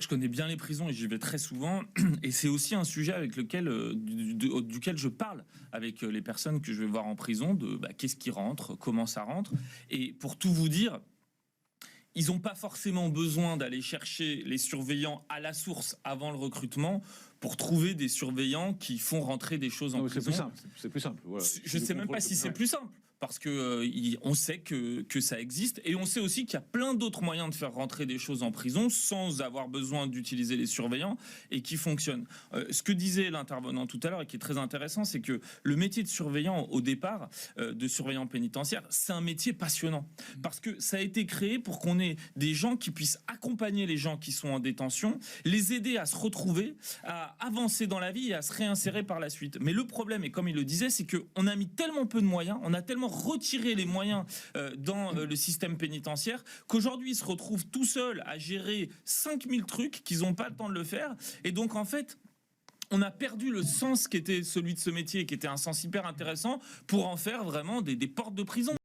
que je connais bien les prisons et j'y vais très souvent. Et c'est aussi un sujet avec lequel, duquel je parle avec les personnes que je vais voir en prison, de qu'est-ce qui rentre, comment ça rentre. Et pour tout vous dire, ils n'ont pas forcément besoin d'aller chercher les surveillants à la source avant le recrutement pour trouver des surveillants qui font rentrer des choses en prison. C'est plus simple. Voilà. Je ne sais même pas si c'est plus simple. Parce que on sait que ça existe et on sait aussi qu'il y a plein d'autres moyens de faire rentrer des choses en prison sans avoir besoin d'utiliser les surveillants et qui fonctionnent. Ce que disait l'intervenant tout à l'heure et qui est très intéressant, c'est que le métier de surveillant au départ, de surveillant pénitentiaire, c'est un métier passionnant parce que ça a été créé pour qu'on ait des gens qui puissent accompagner les gens qui sont en détention, les aider à se retrouver, à avancer dans la vie et à se réinsérer par la suite. Mais le problème, et comme il le disait, c'est qu'on a mis tellement peu de moyens, on a tellement retirer les moyens dans le système pénitentiaire qu'aujourd'hui ils se retrouvent tout seuls à gérer 5000 trucs qu'ils n'ont pas le temps de le faire. Et donc en fait, on a perdu le sens qui était celui de ce métier, qui était un sens hyper intéressant, pour en faire vraiment des portes de prison.